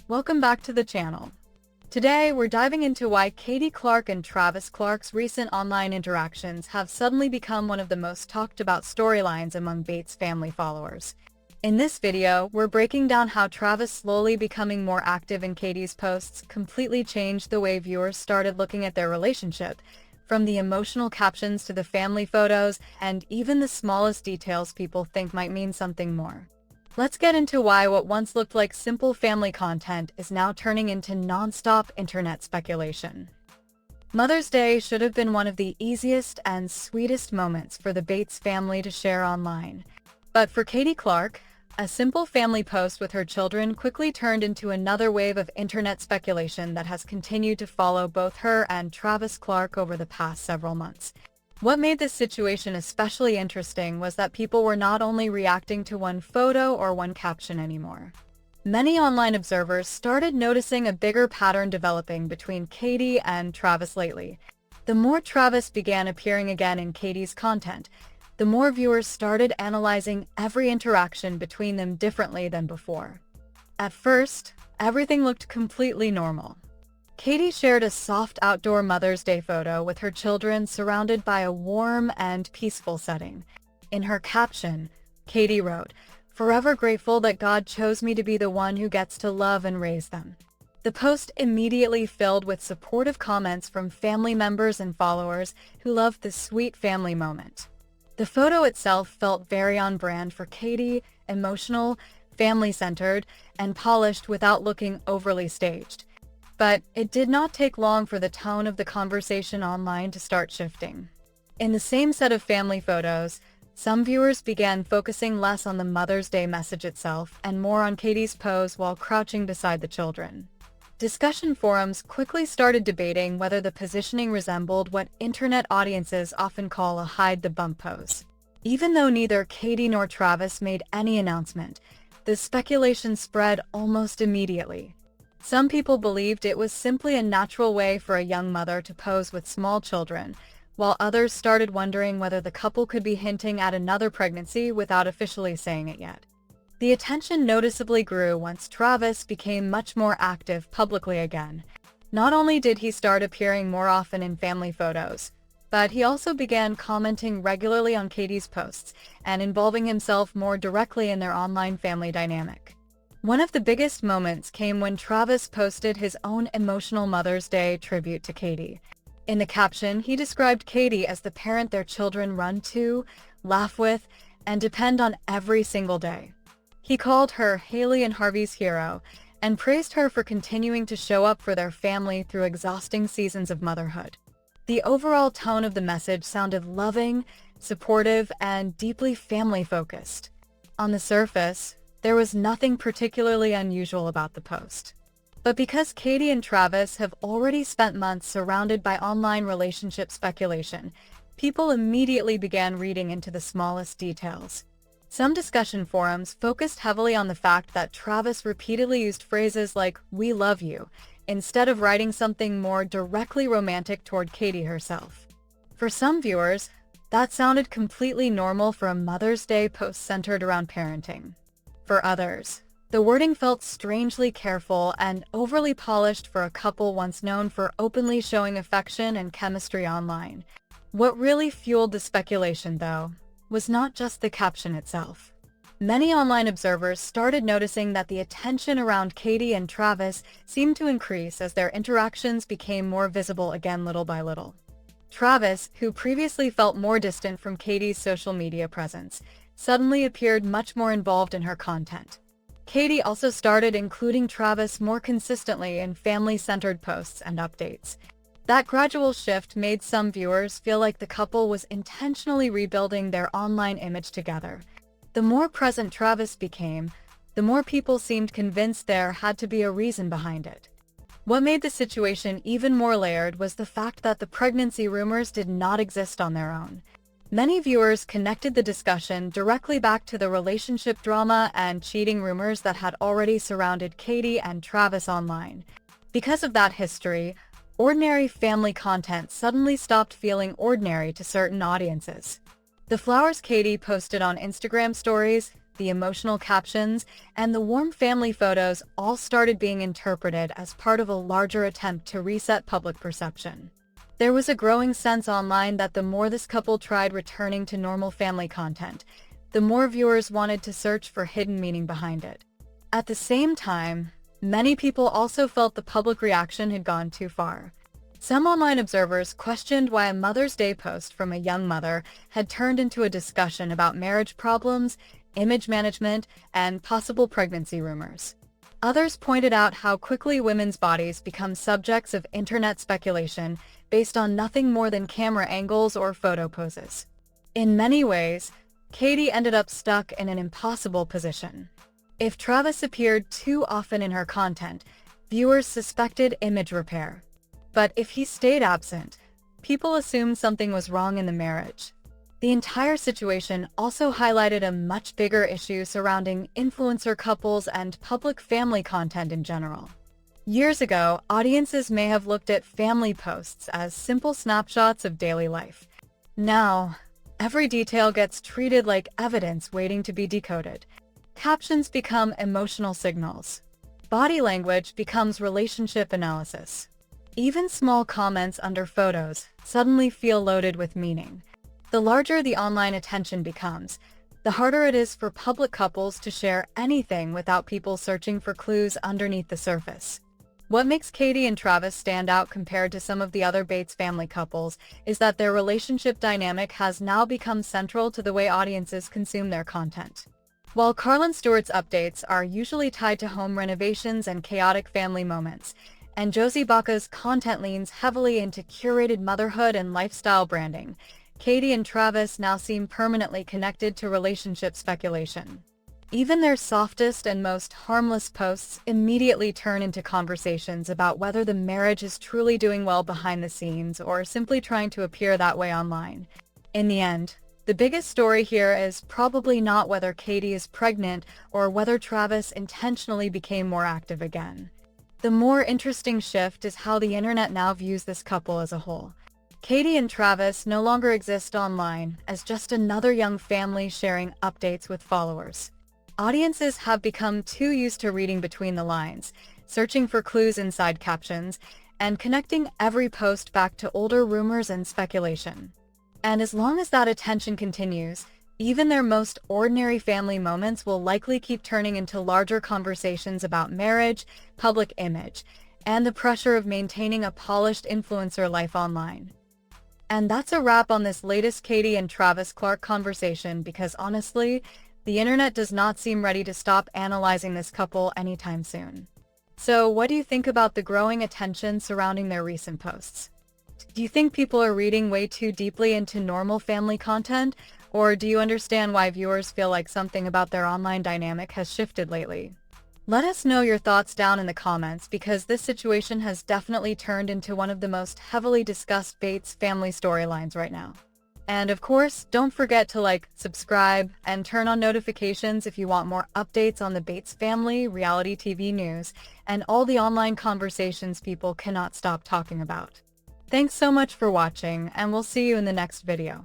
welcome back to the channel. Today, we're diving into why Katie Clark and Travis Clark's recent online interactions have suddenly become one of the most talked about storylines among Bates family followers. In this video, we're breaking down how Travis slowly becoming more active in Katie's posts completely changed the way viewers started looking at their relationship, from the emotional captions to the family photos and even the smallest details people think might mean something more. Let's get into why what once looked like simple family content is now turning into non-stop internet speculation. Mother's Day should have been one of the easiest and sweetest moments for the Bates family to share online. But for Katie Clark, a simple family post with her children quickly turned into another wave of internet speculation that has continued to follow both her and Travis Clark over the past several months. What made this situation especially interesting was that people were not only reacting to one photo or one caption anymore. Many online observers started noticing a bigger pattern developing between Katie and Travis lately. The more Travis began appearing again in Katie's content, the more viewers started analyzing every interaction between them differently than before. At first, everything looked completely normal. Katie shared a soft outdoor Mother's Day photo with her children surrounded by a warm and peaceful setting. In her caption, Katie wrote, "Forever grateful that God chose me to be the one who gets to love and raise them." The post immediately filled with supportive comments from family members and followers who loved this sweet family moment. The photo itself felt very on brand for Katie, emotional, family-centered, and polished without looking overly staged. But it did not take long for the tone of the conversation online to start shifting. In the same set of family photos, some viewers began focusing less on the Mother's Day message itself and more on Katie's pose while crouching beside the children. Discussion forums quickly started debating whether the positioning resembled what internet audiences often call a hide-the-bump pose. Even though neither Katie nor Travis made any announcement, the speculation spread almost immediately. Some people believed it was simply a natural way for a young mother to pose with small children, while others started wondering whether the couple could be hinting at another pregnancy without officially saying it yet. The attention noticeably grew once Travis became much more active publicly again. Not only did he start appearing more often in family photos, but he also began commenting regularly on Katie's posts and involving himself more directly in their online family dynamic. One of the biggest moments came when Travis posted his own emotional Mother's Day tribute to Katie. In the caption, he described Katie as the parent their children run to, laugh with, and depend on every single day. He called her Haley and Harvey's hero and praised her for continuing to show up for their family through exhausting seasons of motherhood. The overall tone of the message sounded loving, supportive, and deeply family-focused. On the surface, there was nothing particularly unusual about the post. But because Katie and Travis have already spent months surrounded by online relationship speculation, people immediately began reading into the smallest details. Some discussion forums focused heavily on the fact that Travis repeatedly used phrases like "we love you," instead of writing something more directly romantic toward Katie herself. For some viewers, that sounded completely normal for a Mother's Day post centered around parenting. For others, the wording felt strangely careful and overly polished for a couple once known for openly showing affection and chemistry online. What really fueled the speculation, though, was not just the caption itself. Many online observers started noticing that the attention around Katie and Travis seemed to increase as their interactions became more visible again little by little. Travis, who previously felt more distant from Katie's social media presence, suddenly appeared much more involved in her content. Katie also started including Travis more consistently in family-centered posts and updates. That gradual shift made some viewers feel like the couple was intentionally rebuilding their online image together. The more present Travis became, the more people seemed convinced there had to be a reason behind it. What made the situation even more layered was the fact that the pregnancy rumors did not exist on their own. Many viewers connected the discussion directly back to the relationship drama and cheating rumors that had already surrounded Katie and Travis online. Because of that history, ordinary family content suddenly stopped feeling ordinary to certain audiences. The flowers Katie posted on Instagram stories, the emotional captions, and the warm family photos all started being interpreted as part of a larger attempt to reset public perception. There was a growing sense online that the more this couple tried returning to normal family content, the more viewers wanted to search for hidden meaning behind it. At the same time, many people also felt the public reaction had gone too far. Some online observers questioned why a Mother's Day post from a young mother had turned into a discussion about marriage problems, image management, and possible pregnancy rumors. Others pointed out how quickly women's bodies become subjects of internet speculation based on nothing more than camera angles or photo poses. In many ways, Katie ended up stuck in an impossible position. If Travis appeared too often in her content, viewers suspected image repair. But if he stayed absent, people assumed something was wrong in the marriage. The entire situation also highlighted a much bigger issue surrounding influencer couples and public family content in general. Years ago, audiences may have looked at family posts as simple snapshots of daily life. Now, every detail gets treated like evidence waiting to be decoded. Captions become emotional signals. Body language becomes relationship analysis. Even small comments under photos suddenly feel loaded with meaning. The larger the online attention becomes, the harder it is for public couples to share anything without people searching for clues underneath the surface. What makes Katie and Travis stand out compared to some of the other Bates family couples is that their relationship dynamic has now become central to the way audiences consume their content. While Carlin Stewart's updates are usually tied to home renovations and chaotic family moments, and Josie Baca's content leans heavily into curated motherhood and lifestyle branding, Katie and Travis now seem permanently connected to relationship speculation. Even their softest and most harmless posts immediately turn into conversations about whether the marriage is truly doing well behind the scenes or simply trying to appear that way online. In the end, the biggest story here is probably not whether Katie is pregnant or whether Travis intentionally became more active again. The more interesting shift is how the internet now views this couple as a whole. Katie and Travis no longer exist online as just another young family sharing updates with followers. Audiences have become too used to reading between the lines, searching for clues inside captions, and connecting every post back to older rumors and speculation. And as long as that attention continues, even their most ordinary family moments will likely keep turning into larger conversations about marriage, public image, and the pressure of maintaining a polished influencer life online. And that's a wrap on this latest Katie and Travis Clark conversation because honestly, the internet does not seem ready to stop analyzing this couple anytime soon. So what do you think about the growing attention surrounding their recent posts? Do you think people are reading way too deeply into normal family content? Or do you understand why viewers feel like something about their online dynamic has shifted lately? Let us know your thoughts down in the comments because this situation has definitely turned into one of the most heavily discussed Bates family storylines right now. And of course, don't forget to subscribe, and turn on notifications if you want more updates on the Bates family, reality TV news, and all the online conversations people cannot stop talking about. Thanks so much for watching, and we'll see you in the next video.